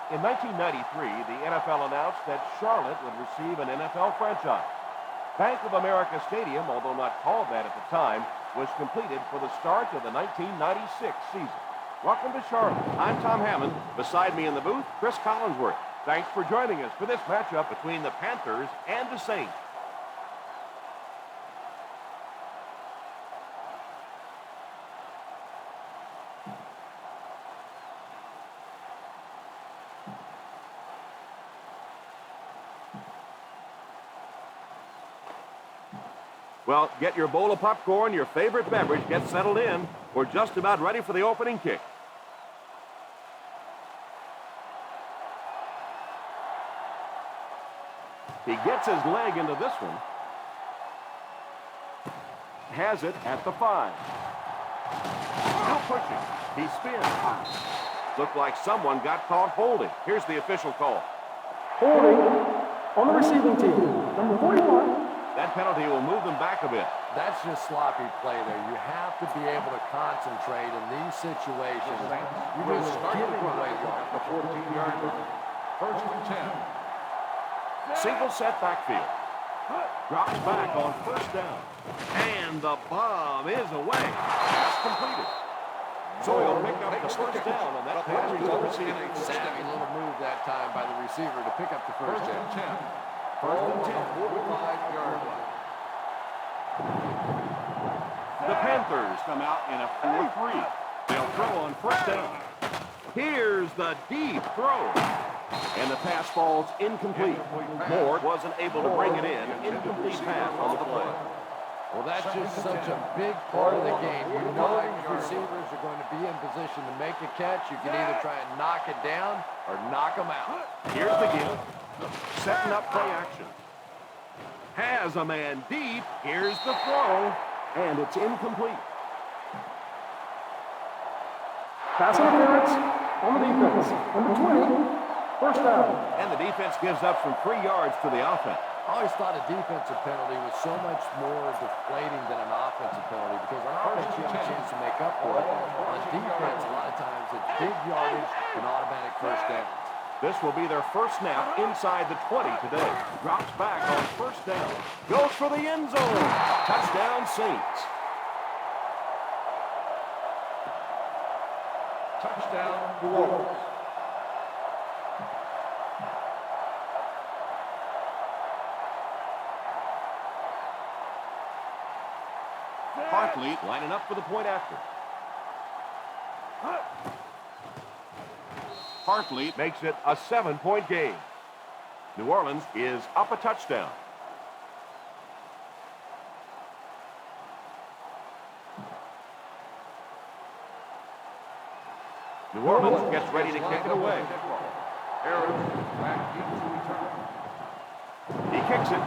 In 1993, the NFL announced that Charlotte would receive an NFL franchise. Bank of America Stadium, although not called that at the time, was completed for the start of the 1996 season. Welcome to Charlotte. I'm Tom Hammond. Beside me in the booth, Chris Collinsworth. Thanks for joining us for this matchup between the Panthers and the Saints. Well, get your bowl of popcorn, your favorite beverage, get settled in. We're just about ready for the opening kick. He gets his leg into this one. Has it at the 5. Still pushing. He spins. Looked like someone got caught holding. Here's the official call. Holding on the receiving team. Number 41. That penalty will move them back a bit. That's just sloppy play there. You have to be able to concentrate in these situations. You're just giving away the 14-yard line. First and 10. Single set backfield. Drops back on first down. And the bomb is away. Pass completed. So he'll pick up the first down on that pass to the receiver. Savvy little move that time by the receiver to pick up the first down. First and 10, 45-yard line. The Panthers come out in a 4-3. They'll throw on first down. Here's the deep throw. And the pass falls incomplete. Moore wasn't able to bring it in. Incomplete pass on the play. Well, that's just such a big part of the game. You know your receivers are going to be in position to make a catch. You can either try and knock it down or knock them out. Here's the give. Setting up play action. Has a man deep. Here's the throw. And it's incomplete. Pass interference on the defense. Number 20. First down. And the defense gives up some 3 yards to the offense. I always thought a defensive penalty was so much more deflating than an offensive penalty because on offense you have a chance to make up for it. On defense, a lot of times it's big yardage and automatic first down. This will be their first snap inside the 20 today. Drops back on first down. Goes for the end zone. Touchdown, Saints. Touchdown, New Orleans. Hartley lining up for the point after. Hartley makes it a 7-point game. New Orleans is up a touchdown. New Orleans gets ready to kick it away. Back deep to return. He kicks it.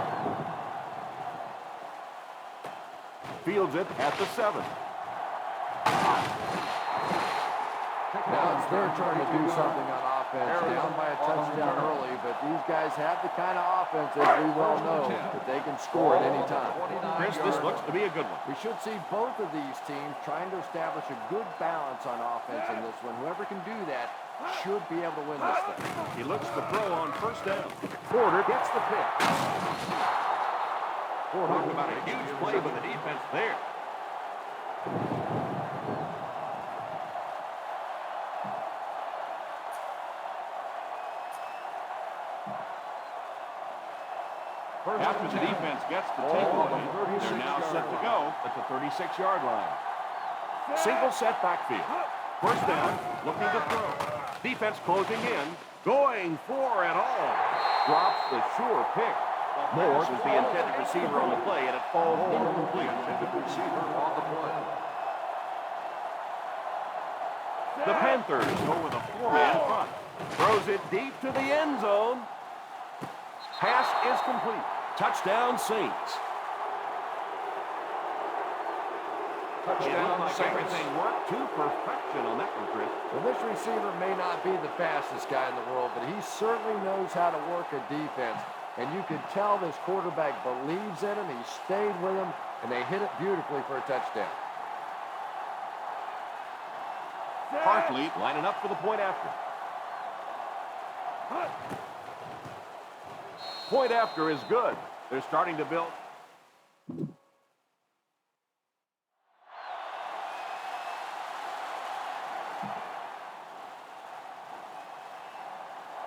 Fields it at the 7. Now it's their turn to do something on offense. Down by a touchdown early, but these guys have the kind of offense, as we well know, that they can score at any time. Chris, this looks to be a good one. We should see both of these teams trying to establish a good balance on offense in this one. Whoever can do that should be able to win this thing. He looks to throw on first down. Porter gets the pick. Talk about a huge play with the defense there. After the defense gets the takeaway, they're now set to go at the 36-yard line. Single set backfield. First down, looking to throw. Defense closing in, going for it all. Drops the sure pick. Moore was the intended receiver on the play, and it falls incomplete. Intended receiver on the play. The Panthers go with a 4-man front. Throws it deep to the end zone. Pass is complete. Touchdown, Saints. Touchdown, Saints. Everything worked to perfection on that one, Chris. Well, this receiver may not be the fastest guy in the world, but he certainly knows how to work a defense. And you can tell this quarterback believes in him. He stayed with him, and they hit it beautifully for a touchdown. Hartley lining up for the point after. Point after is good. They're starting to build.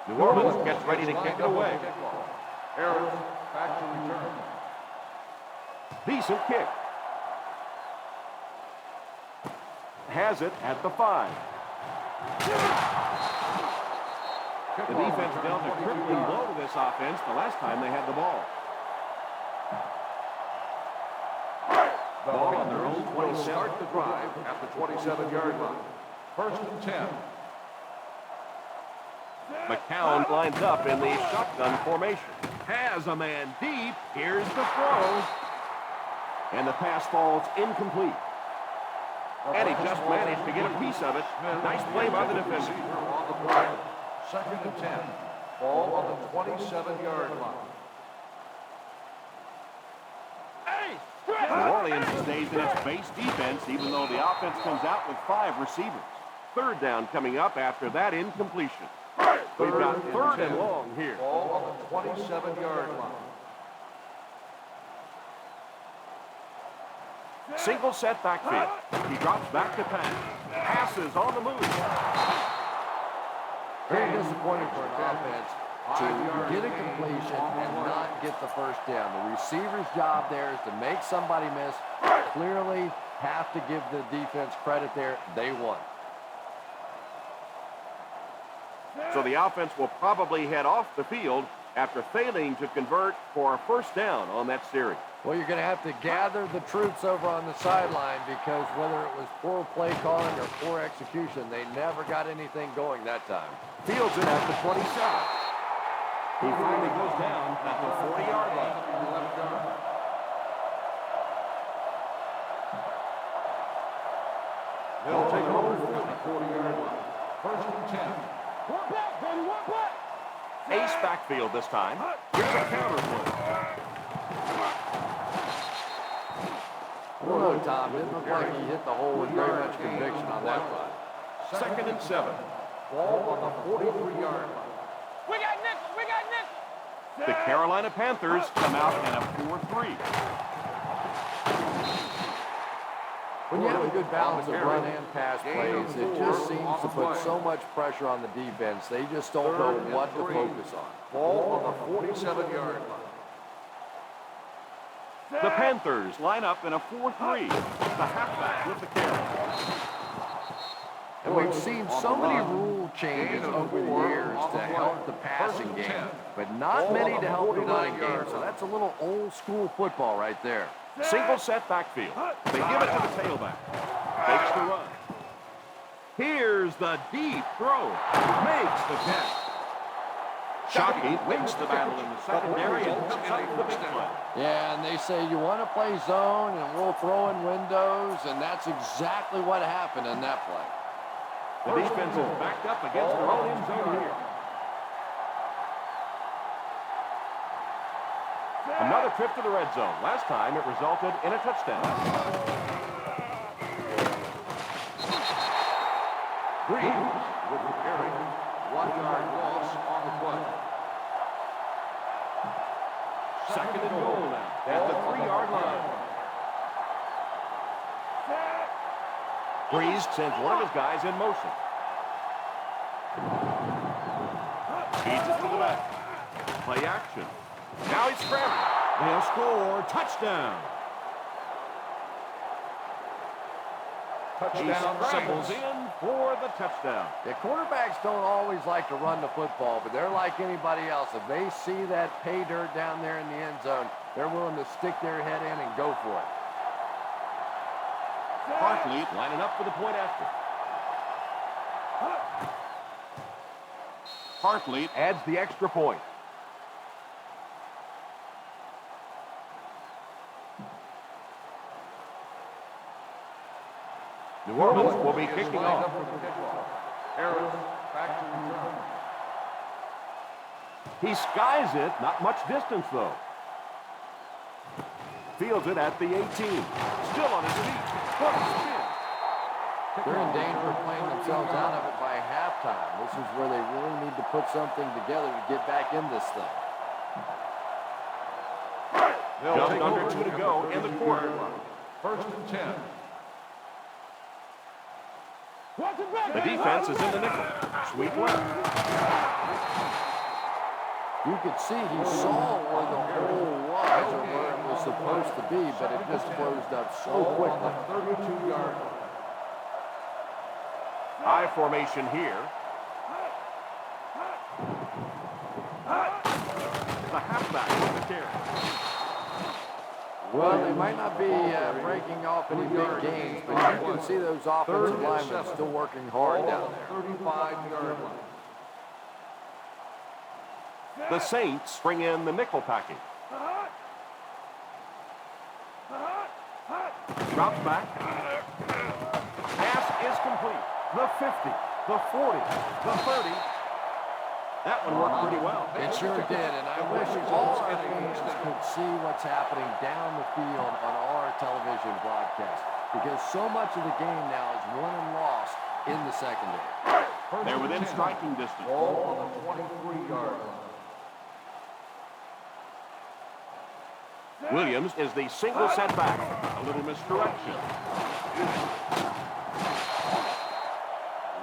New Orleans gets ready to kick it away. Harris back to return. Decent kick. Has it at the 5. The defense dealt a crippling blow to this offense the last time they had the ball. Ball on their own 27. Start the drive at the 27-yard line. First and 10. McCown lines up in the shotgun formation. Has a man deep. Here's the throw. And the pass falls incomplete. And he just managed to get a piece of it. Nice play by the defender. On the play. Second and 10. Ball on the 27-yard line. New Orleans stays in its base defense even though the offense comes out with 5 receivers. Third down coming up after that incompletion. We've got third and long here. Ball on the 27-yard line. Single set backfield. He drops back to pass. Passes on the move. Very disappointing for an offense to get a completion and not get the first down. The receiver's job there is to make somebody miss. Clearly have to give the defense credit there. They won. So the offense will probably head off the field after failing to convert for a first down on that series. Well, you're going to have to gather the troops over on the sideline because whether it was poor play calling or poor execution, they never got anything going that time. Fields it at the 27. He finally goes down at the 40-yard line. They'll take over from the 40-yard line. First and 10. One back, baby, one back. Ace backfield this time. Here's a counter play. I don't know, Tom. Didn't look like he hit the hole with very much conviction on that run. Second and 7. Ball on the 43-yard line. We got nickel, we got nickel. The Carolina Panthers come out in a 4-3. When you have a good balance of run and pass plays, it just seems to put so much pressure on the defense. They just don't know what to focus on. Ball on the 47-yard line. The Panthers line up in a 4-3. The halfback with the carry. And we've seen so many rule changes over the years to help the passing game, but not many to help the running game. So that's a little old school football right there. Single set backfield. They give it to the tailback. Takes the run. Here's the deep throw. Makes the catch. Shockey wins the battle in the secondary and comes up with the big play. Yeah, and they say you want to play zone and we'll throw in windows, and that's exactly what happened in that play. The defense is backed up against their own end zone here. Another trip to the red zone. Last time it resulted in a touchdown. Green with the carry. 1-yard loss on the play. Second and goal now at the 3-yard line. Breeze sends one of his guys in motion. Feeds it to the back. Play action. Now he's scrambling. They'll score. Touchdown. He scrambles in for the touchdown. The quarterbacks don't always like to run the football, but they're like anybody else. If they see that pay dirt down there in the end zone, they're willing to stick their head in and go for it. Hartley lining up for the point after. Hartley adds the extra point. New Orleans will be kicking off. Harris back to return. He skies it, not much distance though. Fields it at the 18. Still on his feet. What a spin. They're in danger of playing themselves out of it by halftime. This is where they really need to put something together to get back in this thing. Just under 2 to go in the quarter. First and 10. The defense is in the nickel. Sweep left. You could see he saw where the hole was or where it was supposed to be, but it just closed up so quickly. 32-yard line. I formation here. The halfback with the carry. Well, they might not be breaking off any big gains, but you can see those offensive linemen still working hard down there. 35-yard line. The Saints bring in the nickel package. Drops back. Pass is complete. The 50, the 40, the 30. That one worked pretty well. It sure did, and I wish all our fans could see what's happening down the field on our television broadcast, because so much of the game now is won and lost in the secondary. They're within striking distance. Ball on the 23-yard line. Williams is the single setback. A little misdirection.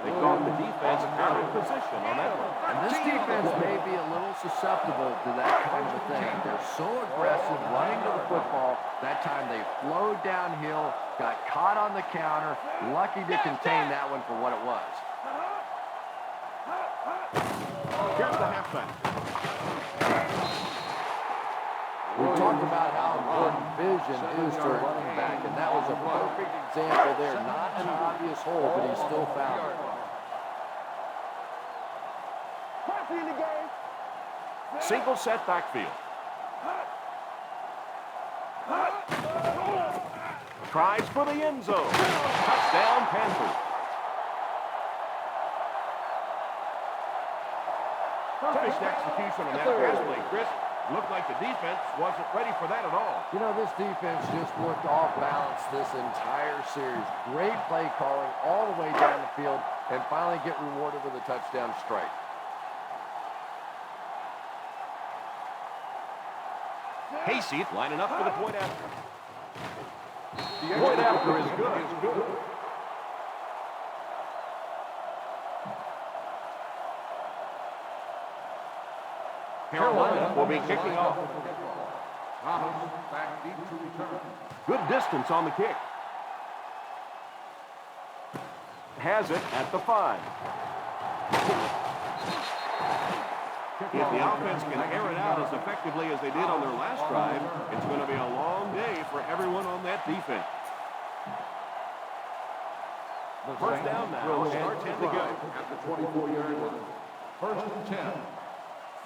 They caught the defense out of position on that one. And this defense may be a little susceptible to that kind of a thing. They're so aggressive running to the football. That time they flowed downhill, got caught on the counter, lucky to contain that one for what it was. Here's the halfback. We talked about how important vision is to a running back, and that was a perfect example there. Not an obvious hole, but he still found it. Single set backfield. Tries for the end zone. Touchdown, Panthers. Perfect execution on that pass play, Chris. Looked like the defense wasn't ready for that at all. You know, this defense just looked off balance this entire series. Great play calling all the way down the field, and finally get rewarded with a touchdown strike. Hasty lining up for the point after. The point after is good. Carolina will be kicking off. Thomas back deep to return. Good distance on the kick. Has it at the 5. If the offense can air it out as effectively as they did on their last drive, it's going to be a long day for everyone on that defense. First down now, and 10 to go. At the 24-yard line. First and 10.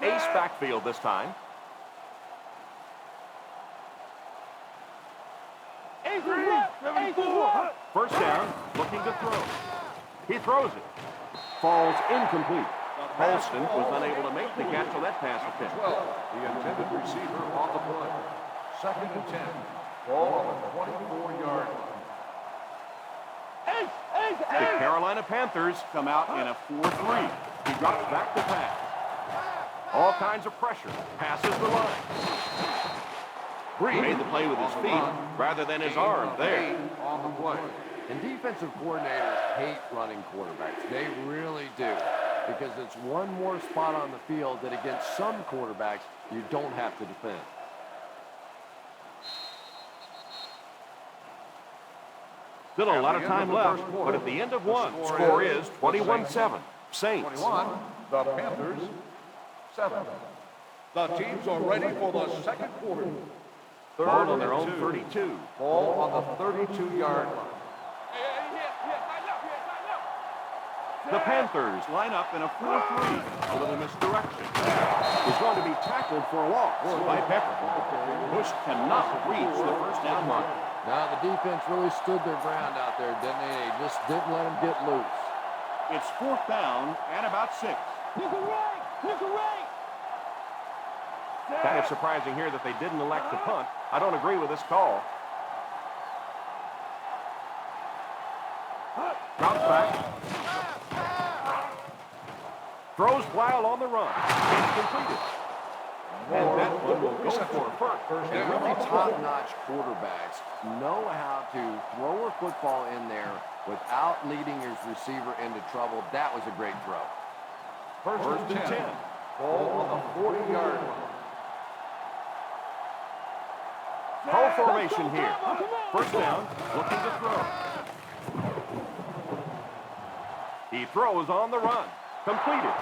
Ace backfield this time. First down, looking to throw. He throws it. Falls incomplete. Holston was unable to make the catch on that pass attempt. 12. The intended receiver on the play. Second and 10. Ball on the 24-yard line. The Carolina Panthers come out in a 4-3. He drops back to pass. All kinds of pressure. Passes the line. Bree made the play with his feet rather than his arm there. On the play. And defensive coordinators hate running quarterbacks. They really do. Because it's one more spot on the field that against some quarterbacks you don't have to defend. Still a lot of time left, but at the end of one, score is 21-7. Saints. 21. The Panthers. 7. The teams are ready for the second quarter. Ball on their own 32. Ball on the 32-yard line. The Panthers line up in a 4-3. A little misdirection. Is going to be tackled for a loss by Pepper. Bush cannot reach the first down mark. Now the defense really stood their ground out there, didn't they? They just didn't let them get loose. It's fourth down and about 6. Kind of surprising here that they didn't elect to punt. I don't agree with this call. Drops back. Throws while on the run. It's completed. And that one will go for first. And really top-notch quarterbacks know how to throw a football in there without leading his receiver into trouble. That was a great throw. First and 10. Ball on the 40-yard line. Whole formation here. First down, looking to throw. He throws on the run. Completed.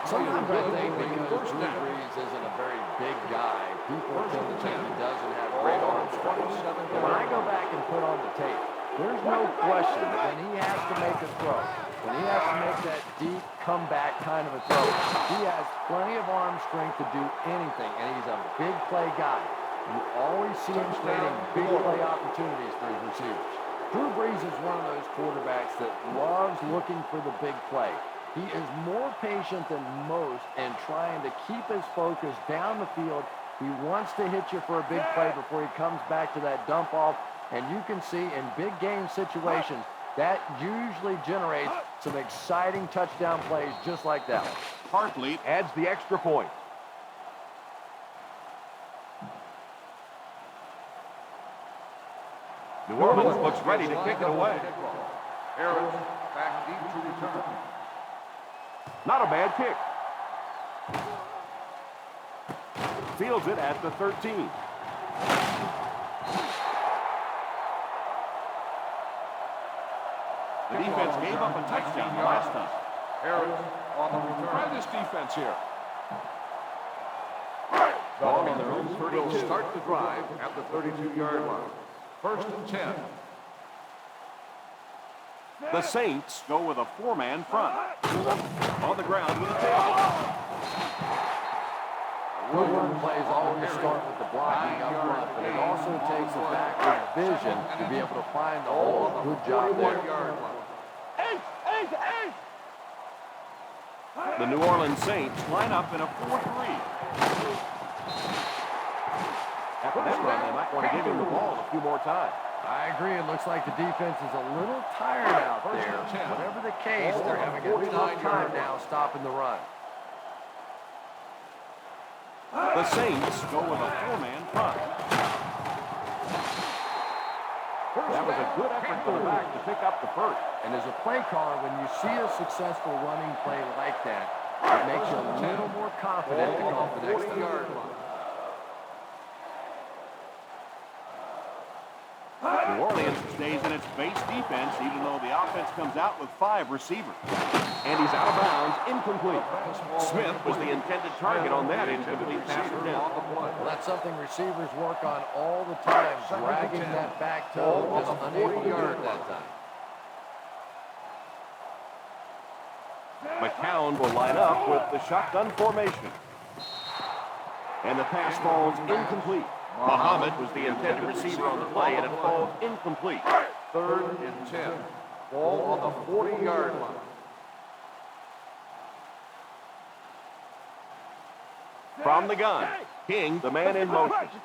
Sometimes I think because Drew Brees isn't a very big guy, people tend to think he doesn't have great arm strength. But when I go back and put on the tape, there's no question that when he has to make a throw, when he has to make that deep comeback kind of a throw, he has plenty of arm strength to do anything, and he's a big play guy. You always see him creating big play opportunities for his receivers. Drew Brees is one of those quarterbacks that loves looking for the big play. He is more patient than most in trying to keep his focus down the field. He wants to hit you for a big play before he comes back to that dump off. And you can see in big game situations, that usually generates some exciting touchdown plays just like that one. Hartley adds the extra point. New Orleans looks ready to kick it away. Harris back deep to return. Not a bad kick. Fields it at the 13. The defense gave up a touchdown last time. Harris on the return. Try this defense here. Ball on their own 32. Will start the drive at the 32-yard line. First and 10. The Saints go with a four-man front. On the ground with a tailback. Run plays always start with the blocking up front, but it also takes a backward vision to be able to find the hole. Good job there. The New Orleans Saints line up in a 4-3. After that run, they might want to give him the ball a few more times. I agree. It looks like the defense is a little tired out there. Whatever the case, they're having a tough time now stopping the run. The Saints go with a four-man front. That was a good effort for the back to pick up the first. And as a play caller, when you see a successful running play like that, it makes you a little more confident to call the next yard line. New Orleans stays in its base defense, even though the offense comes out with 5 receivers. And he's out of bounds, incomplete. Smith was the intended target on that incomplete pass down. Well, that's something receivers work on all the time, dragging that back toe, just unable to yard that time. McCown will line up with the shotgun formation. And the pass falls incomplete. Muhammad was the intended receiver on the play, and it falls incomplete. Third and 10. Ball on the 40-yard line. From the gun, King, the man in motion. He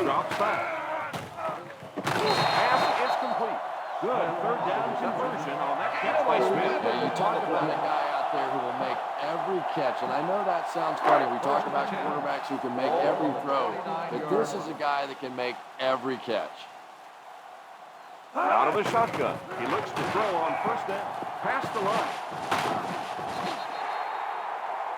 drops back. Pass is complete. Good third down conversion on that catch by Smith. Yeah, you talk about a guy out there who will make every catch, and I know that sounds funny. We talk about quarterbacks who can make every throw, but this is a guy that can make every catch. Out of the shotgun, he looks to throw on first down. Past the line.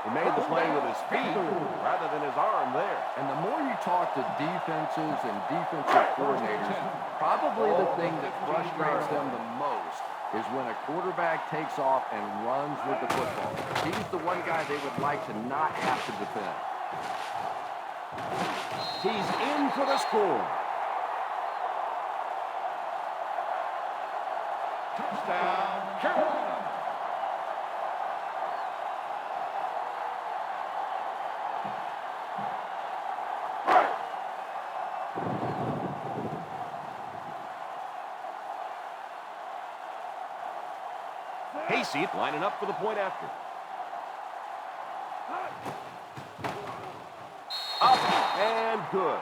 He made the play with his feet rather than his arm there. And the more you talk to defenses and defensive coordinators, probably the thing that frustrates them the most is when a quarterback takes off and runs with the football. He's the one guy they would like to not have to defend. He's in for the score. Touchdown, Carolina. Casey lining up for the point after. Up and good.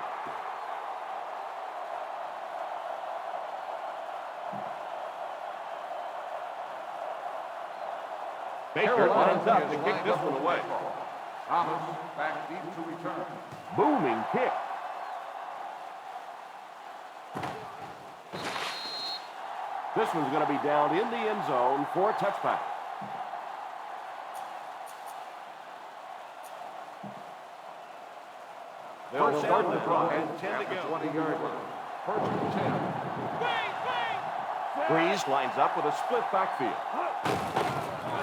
Baker lines up to kick this one away. Thomas back deep to return. Booming kick. This one's going to be down in the end zone for a touchback. First down to throw and 10 to go. 20-yard line. First and 10. Breeze lines up with a split backfield.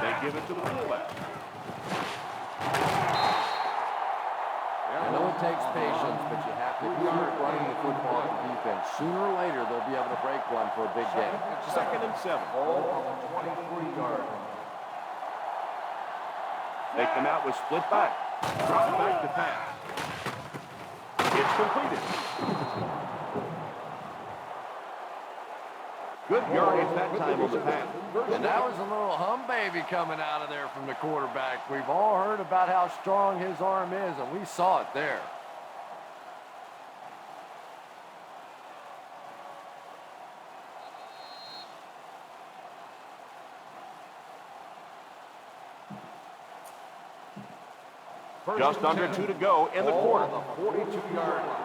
They give it to the fullback. I know it takes patience, but you have to keep running the football to defense. Sooner or later, they'll be able to break one for a big game. Second and 7. Ball on the 23-yard line. They come out with split back. Drop back to pass. It's completed. Good yardage that time on the pass. And that was a little hum baby coming out of there from the quarterback. We've all heard about how strong his arm is, and we saw it there. Just under 2 to go in the quarter. The 42-yard line.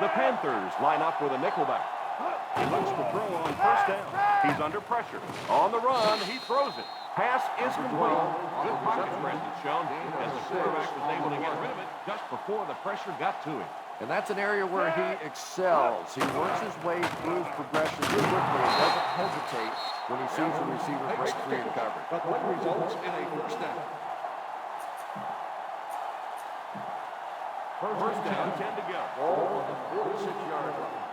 The Panthers line up with a nickelback. He looks to throw on first down. He's under pressure. On the run, he throws it. Pass is complete. Good pocket presence shown as the quarterback was able to get rid of it just before the pressure got to him. And that's an area where he excels. He works his way through his progression quickly and doesn't hesitate when he sees the receiver break free in coverage. But what results in a first down? First down, 10 to go. Ball on the 46-yard line.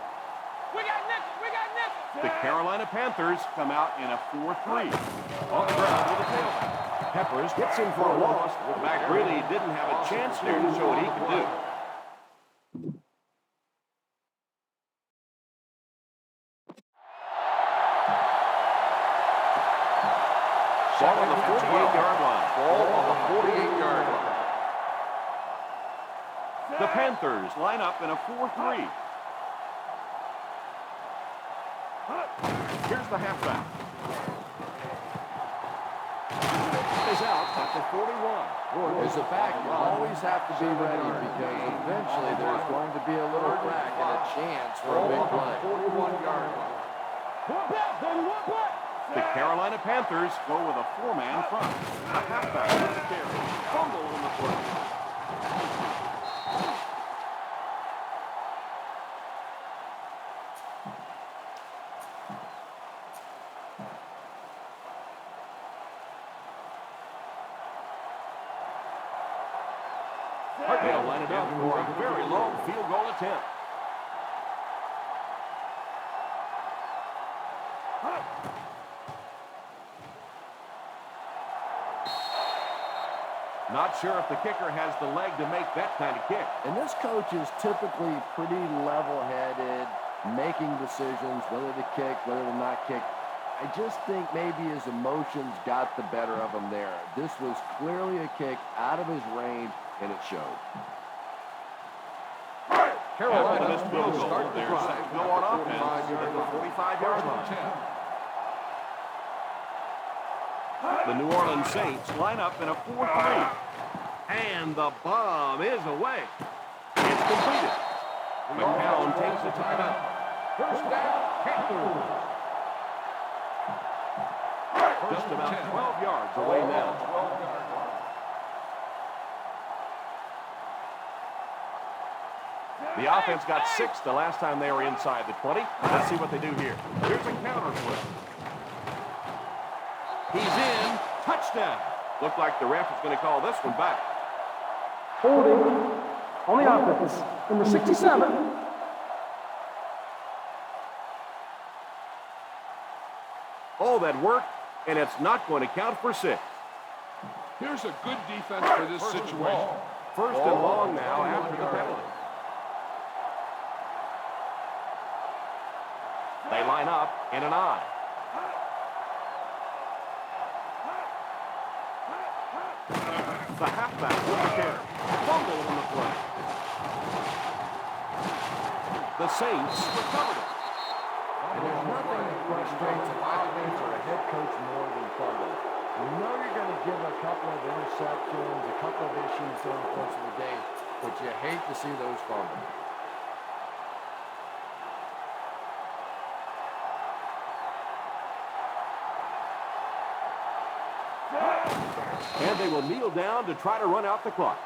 The Carolina Panthers come out in a 4-3. On the ground with a tailback. Peppers gets in for a loss. The back really didn't have a chance there to show what he could do. Ball on the 48-yard line. Ball on the 48-yard line. The Panthers line up in a 4-3. Here's the halfback. Is out at the 41. As a fact, you always have to be ready because eventually there's going to be a little crack and a chance for a big play. 41-yard line. The Carolina Panthers go with a 4-man front. The halfback with the carry. Fumble on the play. They'll line it up for a very long field goal attempt. Not sure if the kicker has the leg to make that kind of kick. And this coach is typically pretty level-headed, making decisions, whether to kick, whether to not kick. I just think maybe his emotions got the better of him there. This was clearly a kick out of his range, and it showed. Carolina missed field goal. They're set to go on offense at the 45-yard line. The New Orleans Saints line up in a 4-3. And the bomb is away. It's completed. McCown takes a timeout. First down, Panthers. Just about 12 yards away now. 12-yard line. The offense got 6 the last time they were inside the 20. Let's see what they do here. Here's a counter flip. He's in. Touchdown. Looked like the ref is going to call this one back. Holding on the offense. Number 67. Oh, that worked, and it's not going to count for 6. Here's a good defense for this situation. First and long now after the penalty. They line up in an I. The halfback with the carry. Fumble on the play. The Saints recovered it. And there's nothing that frustrates a offense or a head coach more couple of interceptions, a couple of issues during the course of the game, but you hate to see those fumbles. And they will kneel down to try to run out the clock.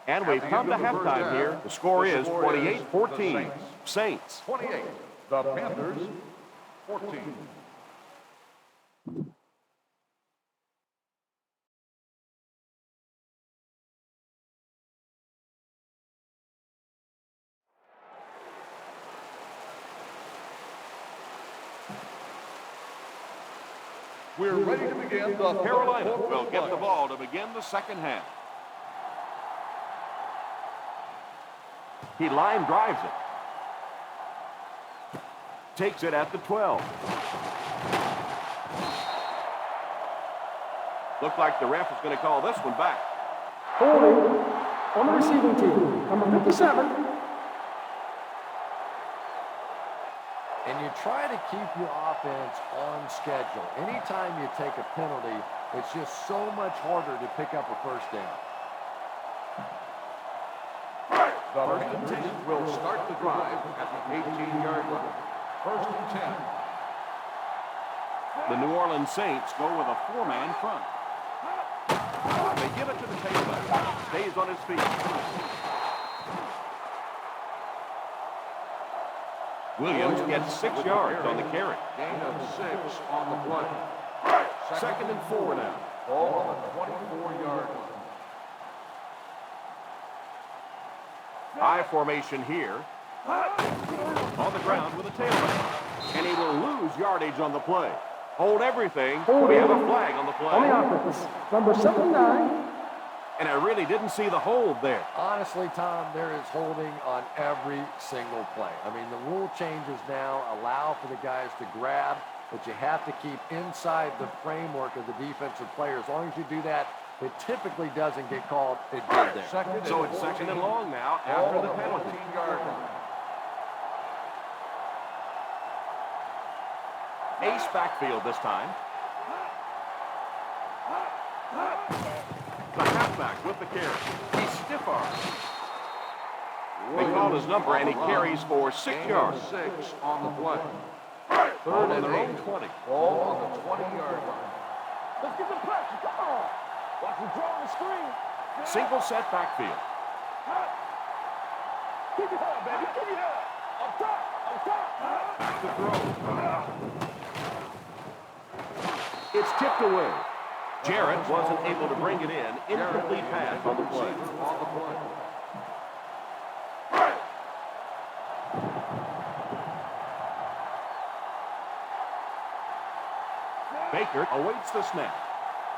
And we've come to halftime here. The score is 28-14. Saints. 28. The Panthers, 14. We're ready to begin the Carolina will get the ball to begin the second half. He line drives it. Takes it at the 12. Looked like the ref is going to call this one back. Holding on the receiving team, number 57. And you try to keep your offense on schedule. Anytime you take a penalty, it's just so much harder to pick up a first down. The Panthers will start the drive at the 18-yard line. First and 10. The New Orleans Saints go with a four-man front. They give it to the tailback. Stays on his feet. Williams gets 6 yards on the carry. Gain of 6 on the play. Second and 4 now. Ball on the 24-yard line. High formation here. On the ground with a tailback. And he will lose yardage on the play. Hold everything. We have a flag on the play. On the offense, number 79. And I really didn't see the hold there. Honestly, Tom, there is holding on every single play. I mean, the rule changes now allow for the guys to grab, but you have to keep inside the framework of the defensive player. As long as you do that, it typically doesn't get called. It did there. So it's second and long now after the penalty. 14-yard line. Ace backfield this time. The halfback with the carry. He's stiff-armed. They call his number, and he carries for 6 yards. 6 on the play. Third on their own 20. Ball on the 20-yard line. Let's get some pressure. Come on. Watch him draw the screen. Single set backfield. Keep your head, baby. Keep your head. Up top. Up top. Back to throw. It's tipped away. Jarrett wasn't able to bring it in. Incomplete pass on the play. On the play. Baker awaits the snap.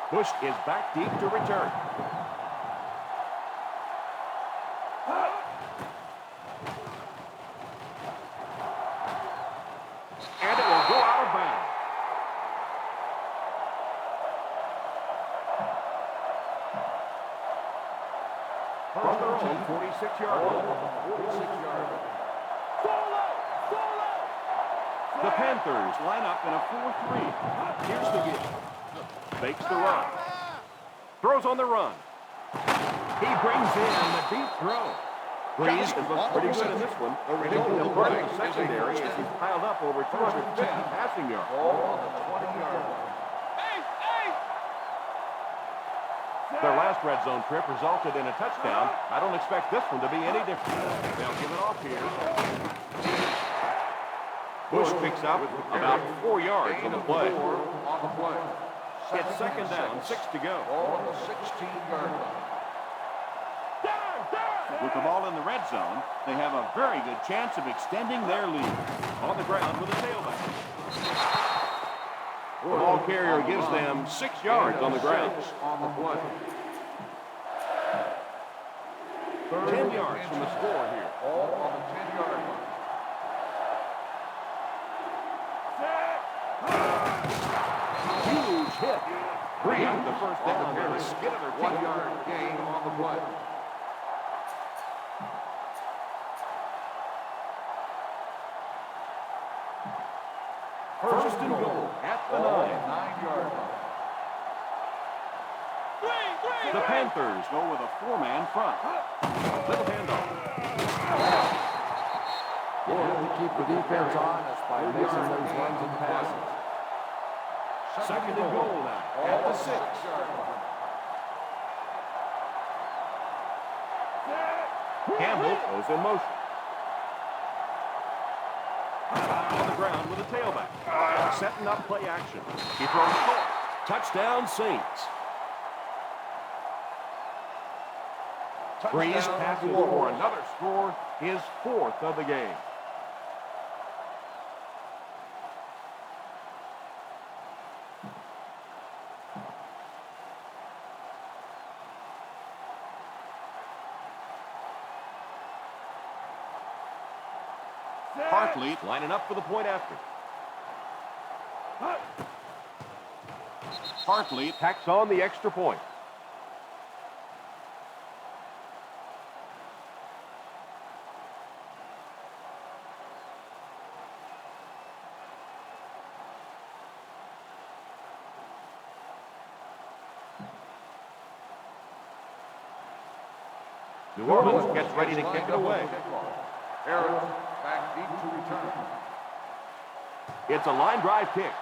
Bush is back deep to return. And it will go out of bounds. From their own 46-yard line. 46-yard line. The Panthers line up in a 4-3. Here's the give. Fakes the run. Throws on the run. He brings in the deep throw. Breeze has looked pretty good in this one. Taking a part of the secondary as he's piled up over 250 passing yards. Ball on the 20-yard line. Their last red zone trip resulted in a touchdown. I don't expect this one to be any different. They'll give it off here. Bush picks up about 4 yards on the play. On the play. It's second down, 6 to go. Ball on the 16-yard line. With the ball in the red zone, they have a very good chance of extending their lead. On the ground with a tailback. The ball carrier gives them 6 yards on the ground. On the play. Third 10 and yards from the 10. score here. Ball on the 10-yard line. Huge hit. Green, the first down here to skin of their team. 1-yard gain on the play. First and goal at the Ball 9. 9-yard line. The Panthers go with a 4-man front. Little handoff. You have to keep the defense honest by mixing those runs and passes. Second and goal now at the 6. 6-yard line. Campbell goes in motion. On the ground with a tailback. Setting up play action. He throws short. Touchdown, Saints. Breeze passes for another score, his 4th of the game. Hartley lining up for the point after. Hartley tacks on the extra point. New Orleans gets ready to kick it away. Aaron back deep to return. It's a line drive kick.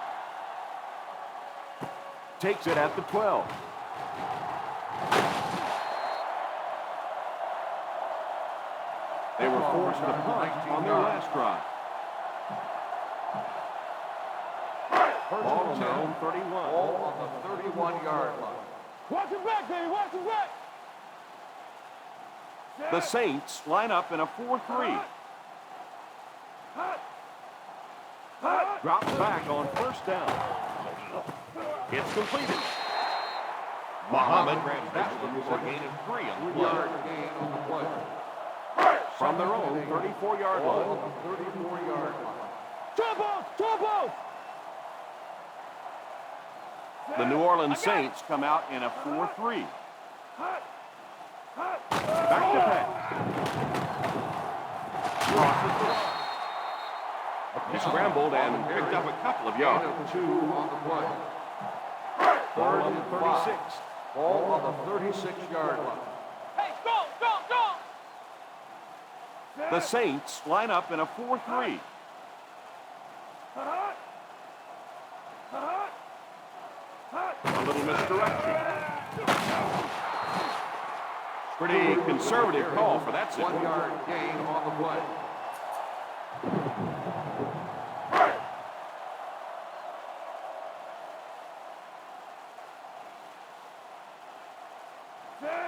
Takes it at the 12. They were forced to punt on their last drive. Ball on their own 31. Ball on the 31-yard line. Watch it back, baby. Watch it back. The Saints line up in a 4-3. Drops back on first down. It's completed. Muhammad grabs that one for a gain of 3 on the play. 3-yard gain on the play. From their own 34-yard Ball line. on the 34-yard line. Drop off. The New Orleans Saints come out in a 4-3. Back to pass. Crosses the line. He scrambled and picked up a couple of Gain yards. of 2 on the play. Ball on the 36. Ball on the 36-yard line. Hey, go. The Saints line up in a 4-3. A little misdirection. Pretty conservative call for that situation. 1-yard gain on the play.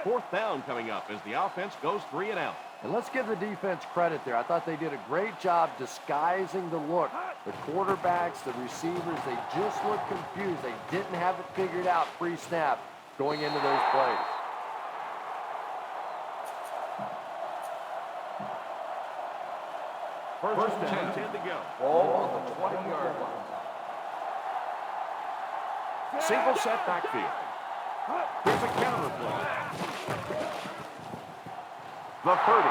Fourth down coming up as the offense goes 3 and out. And let's give the defense credit there. I thought they did a great job disguising the look. The quarterbacks, the receivers, they just looked confused. They didn't have it figured out pre-snap going into those plays. First down, 10 to go. Ball on the 20-yard line. Single set backfield. Here's a counter play. The 30.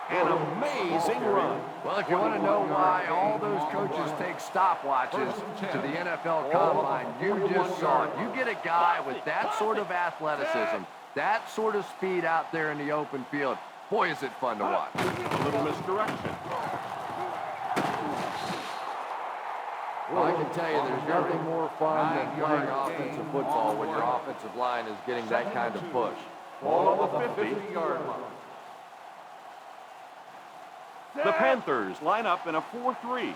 An amazing run. Well, if you want to know why all those coaches take stopwatches to the NFL Combine, you just saw it. You get a guy with that sort of athleticism, that sort of speed out there in the open field. Boy, is it fun to watch. A little misdirection. Well, I can tell you there's nothing more fun than playing offensive football when your offensive line is getting that kind of push. Ball on the 50. 50-yard line. The Panthers line up in a 4-3.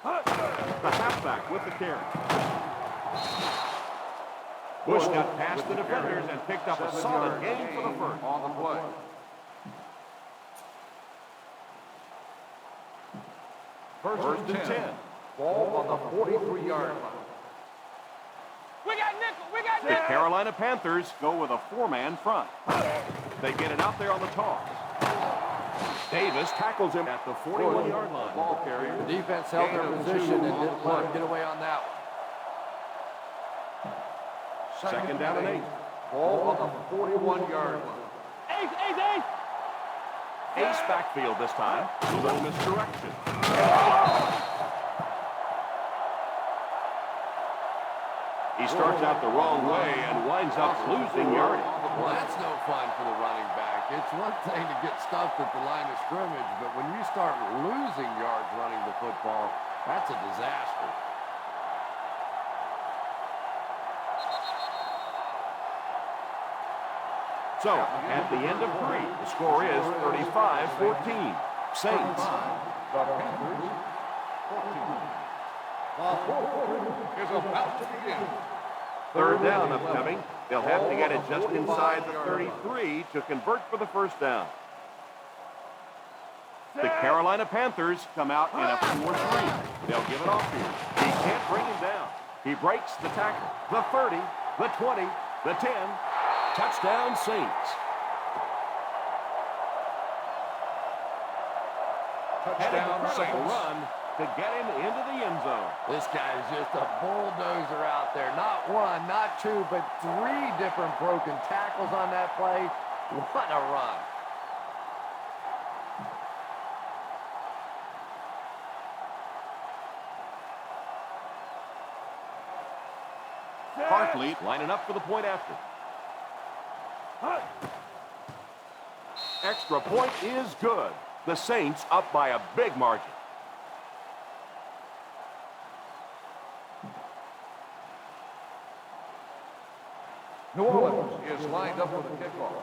The halfback with the carry. Bush got past the defenders and picked up a solid gain for the first. On the play. First and 10. Ball on the 43-yard line. The Carolina Panthers go with a 4-man front. They get it out there on the toss. Davis tackles him at the 41-yard line. Ball carrier. The defense held their position and didn't let him get away on that one. Second down and 8. Ball on the 41-yard line. Ace backfield this time. A little misdirection. He starts out the wrong way and winds up losing yardage. Well, that's no fun for the running back. It's one thing to get stuffed at the line of scrimmage, but when you start losing yards running the football, that's a disaster. So, at the end of 3, the score is 35-14. Saints. The Panthers, 14. The fourth quarter is about to begin. Third down upcoming. They'll have to get it just inside the 33 to convert for the first down. The Carolina Panthers come out in a 4-3. They'll give it off here. He can't bring him down. He breaks the tackle. The 30, the 20, the 10. Touchdown, Saints. Touchdown, Saints. Run to get him into the end zone. This guy's just a bulldozer out there. Not one, not two, but 3 different broken tackles on that play. What a run. Barkley lining up for the point after. Extra point is good. The Saints up by a big margin. New Orleans is lined up with a kickoff.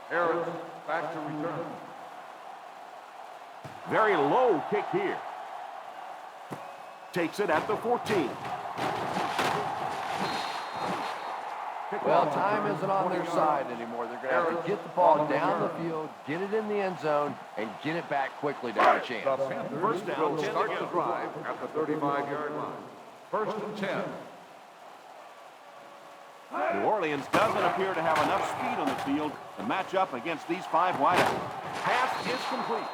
Harris back to return. Very low kick here. Takes it at the 14. Well, time isn't on their side anymore. They're going to have to get the ball down the field, get it in the end zone, and get it back quickly to have a chance. The Panthers First down, will 10 start to the go. drive at the 35-yard line. First and 10. New Orleans doesn't appear to have enough speed on the field to match up against these 5 wideouts. Pass is complete.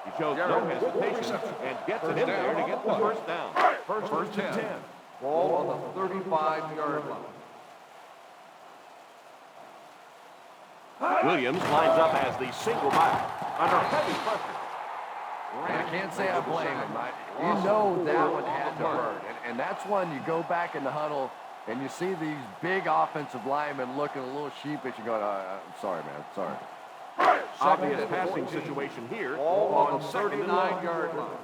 He shows no hesitation and gets it in there to get the first down. First and 10. Ball on the 35-yard line. Williams lines up as the single back under heavy pressure. I can't say I blame him. You know that one had to hurt. And that's one you go back in the huddle and you see these big offensive linemen looking a little sheepish and going, I'm sorry, man, sorry. Obvious passing situation here Ball on the second and 39-yard line.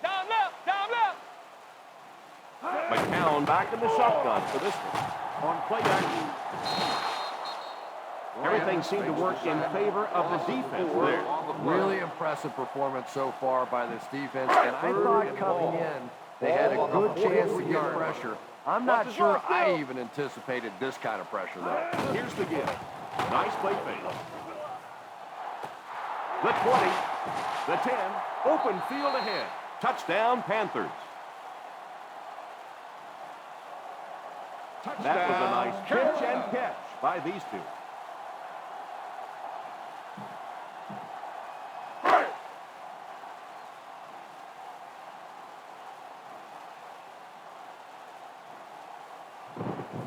Down left. McCown back in the shotgun for this one. On play action. Everything seemed to work in favor of the defense there. Really impressive performance so far by this defense. And I thought coming in, they had a good chance to get pressure. I'm not sure I even anticipated this kind of pressure, though. Here's the give. Nice play fake. The 20, the 10, open field ahead. Touchdown, Panthers. That was a nice catch and catch by these two.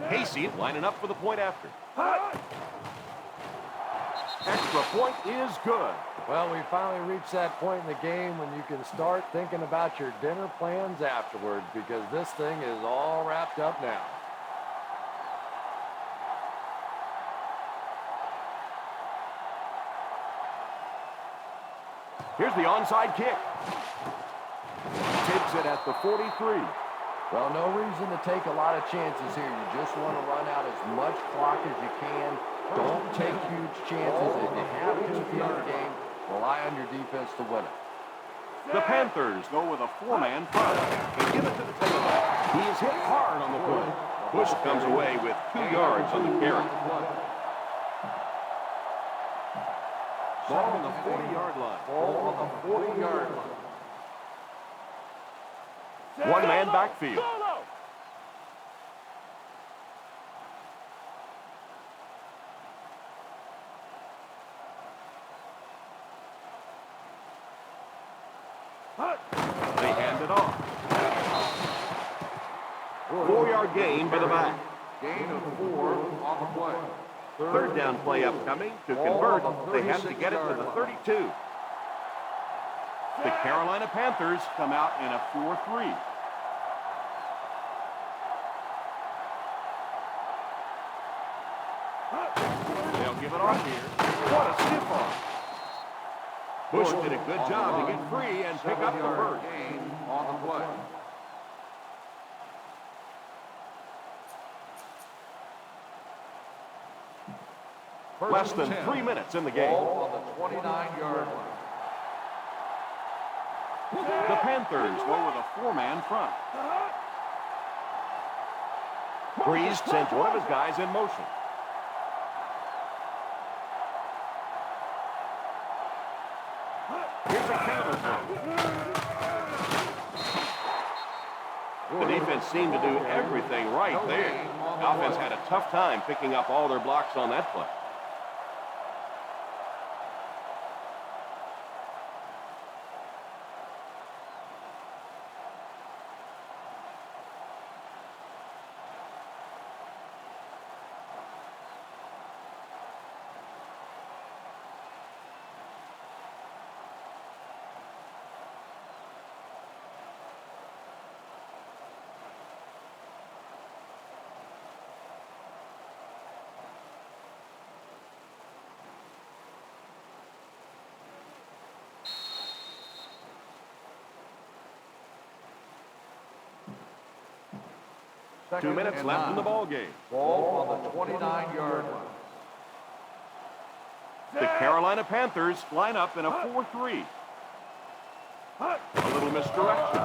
Casey lining up for the point after. Extra point is good. Well, we finally reached that point in the game when you can start thinking about your dinner plans afterward because this thing is all wrapped up now. Here's the onside kick. Takes it at the 43. Well, no reason to take a lot of chances here. You just want to run out as much clock as you can. Don't take huge chances. If you have to at the end of the game, rely on your defense to win it. The Panthers go with a 4-man front and give it to the tailback. He is hit hard on the foot. Bush comes away with 2 yards on the carry. Ball on the 40-yard line. Ball on the 40-yard line. One-man backfield. 3-yard gain by the back. Gain of 4 on the play. Third down play upcoming. To convert, they have to get it to the 32. The Carolina Panthers come out in a 4-3. They'll give it off here. What a stiff arm. Bush did a good job to get free and pick up the first. Gain on the play. Less than 3 minutes in the game. Ball on the 29-yard line. The Panthers go with a 4-man front. Breeze sends one of his guys in motion. Here's a counter throw. The defense seemed to do everything right there. The offense had a tough time picking up all their blocks on that play. Second 2 minutes and left 9. in the ball game. Ball on the 29-yard line. The Carolina Panthers line up in a 4-3. A little misdirection.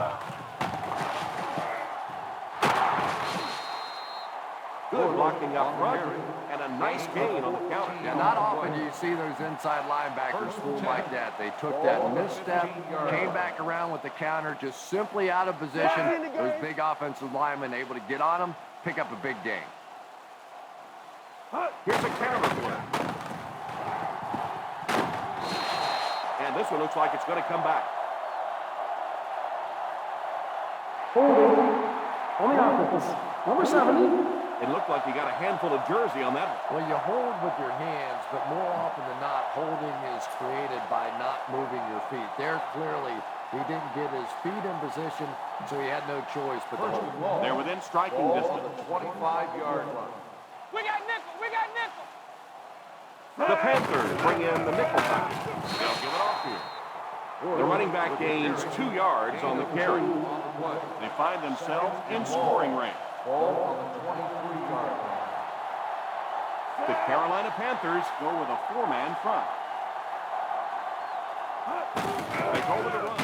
Good blocking up front, and a nice gain on the counter. Yeah, not often do you see those inside linebackers fool like that. They took that misstep, came back around with the counter, just simply out of position. Those big offensive linemen able to get on them, pick up a big gain. Here's a counter play. And this one looks like it's going to come back. Holding on the offense. Number 70. It looked like he got a handful of jersey on that one. Well, you hold with your hands, but more often than not, holding is created by not moving your feet. There, clearly, he didn't get his feet in position, so he had no choice but to hold. They're within striking Ball distance. on the 25-yard line. We got nickel. We got nickel. The Panthers bring in the nickel package. They'll give it off here. The running back gains 2 yards on the carry. They find themselves in scoring range. Ball on the 23-yard line. The Carolina Panthers go with a 4-man front. They go with the run.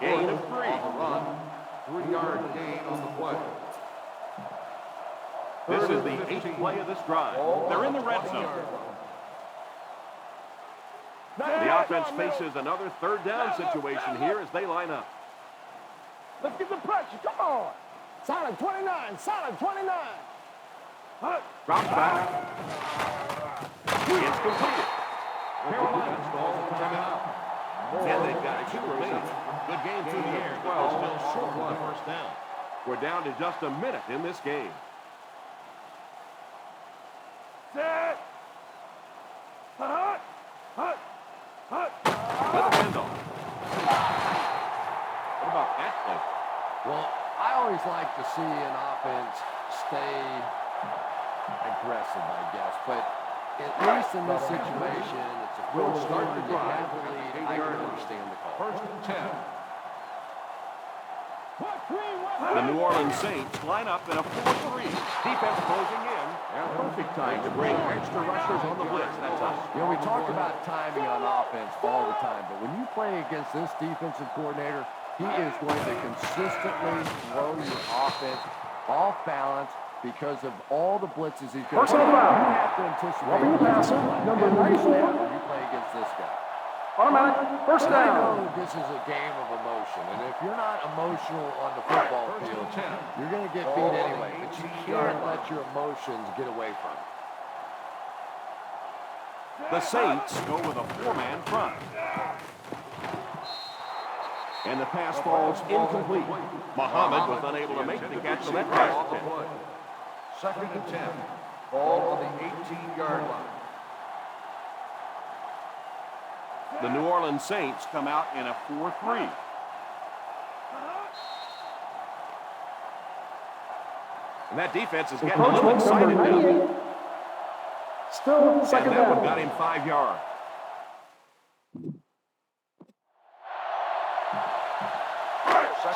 Gain of 3. On the run. 3-yard gain on the play. This is the 8th play of this drive. They're in the red zone. The offense faces another third down situation here as they line up. Let's get the pressure. Come on. Solid 29. Solid 29. Drops back. It's completed. Carolina stalls the timeout. And they've got 2 remaining. Good game through the air, but they're still short of the first down. We're down to just a minute in this game. Set. Hut. With a handoff. What about that play? Well, I always like to see an offense stay aggressive, I guess. But at least in this situation, it's a full start to the half the lead. I can understand the call. First and 10. The New Orleans Saints line up in a 4-3. Defense closing in. And perfect time to bring extra rushers on the blitz. That's us. You know, we talk about timing on offense all the time, but when you play against this defensive coordinator, he is going to consistently throw your offense off balance because of all the blitzes he's going to Personal foul. You have to anticipate Rubbing the passer, number 94. when you play against this guy. Automatic. First And I down. know this is a game of emotion, and if you're not emotional on the football field, you're going to get beat anyway, but you can't let your emotions get away from you. The Saints go with a 4-man front. And the pass falls incomplete. Muhammad was unable to make the catch, so that pass attempt. Second and 10. Ball on the 18-yard line. The New Orleans Saints come out in a 4-3. And that defense is getting a little excited now. Still second And that down. one got him 5 yards.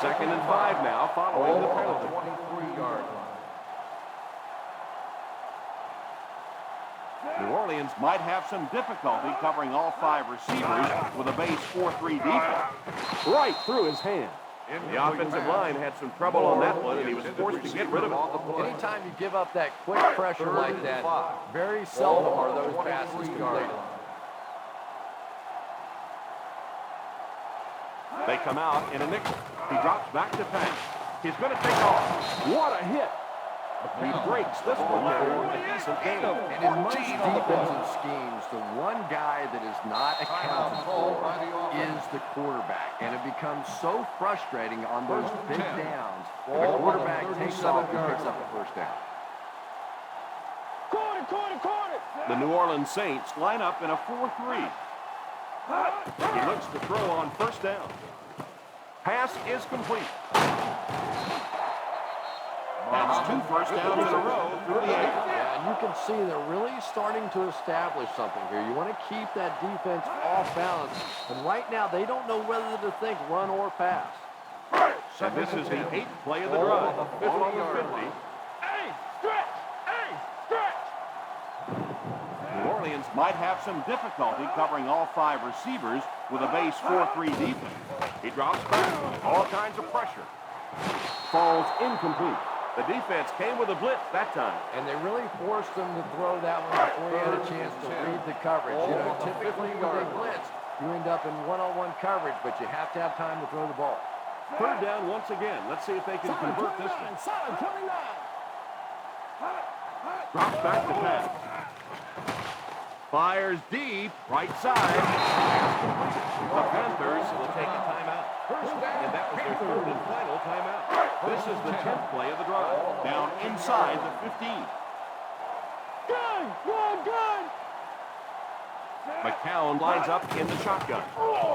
Second and 5 now, following the Ball on penalty. the 23-yard line. New Orleans might have some difficulty covering all 5 receivers with a base 4-3 defense. Right through his hand. The offensive line had some trouble on that one, and he was forced to get rid of it. Anytime you give up that quick pressure like that, very seldom are those passes completed. They come out in a nickel. He drops back to pass. He's going to take off. What a hit. He breaks this one for a decent gain. And in most defensive schemes, the one guy that is not accounted for is the quarterback. And it becomes so frustrating on those big downs. The quarterback takes off and picks up a first down. Quarter. The New Orleans Saints line up in a 4-3. He looks to throw on first down. Pass is complete. That's 2 first downs in a row through the air. Yeah, and you can see they're really starting to establish something here. You want to keep that defense off balance. And right now, they don't know whether to think run or pass. And this is the 8th play of the drive. Ball on the 50. Hey, stretch! New Orleans might have some difficulty covering all 5 receivers with a base 4-3 defense. He drops back. All kinds of pressure. Falls incomplete. The defense came with a blitz that time. And they really forced him to throw that one before he had a chance to read the coverage. You know, typically when they blitz, you end up in one-on-one coverage, but you have to have time to throw the ball. Third down once again. Let's see if they can convert this one. Solid 29. Drops back to pass. Fires deep, right side. The Panthers will take a timeout. And that was their third and final timeout. This is the 10th play of the drive. Down inside the 15. Good. McCown lines up in the shotgun.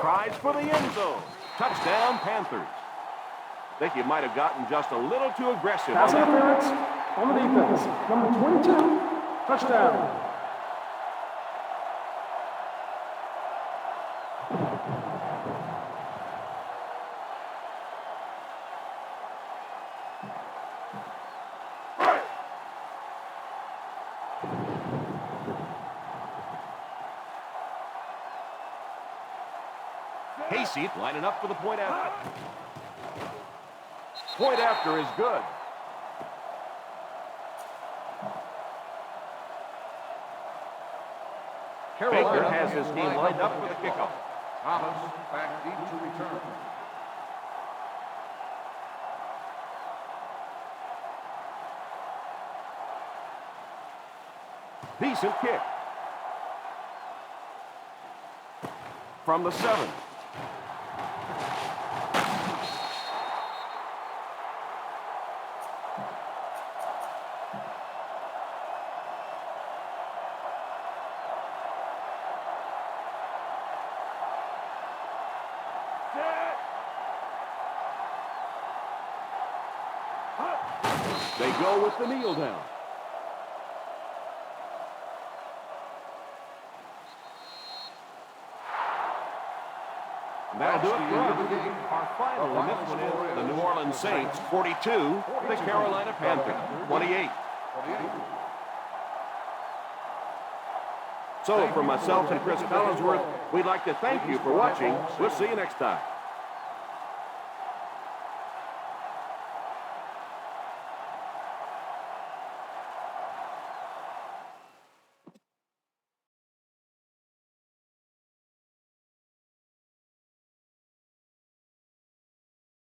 Tries for the end zone. Touchdown, Panthers. I think you might have gotten just a little too aggressive. Pass interference on the defense. Number 22, touchdown. Casey lining up for the point after. Point after is good. Baker has his team lined up for the kickoff. Thomas back deep to return. Decent kick. From the 7. They go with the kneel down. And that'll do it for us. Our final in this one is the New Orleans Saints 42, the Carolina Panthers 28. So from myself and Chris Collinsworth, we'd like to thank you for watching. We'll see you next time.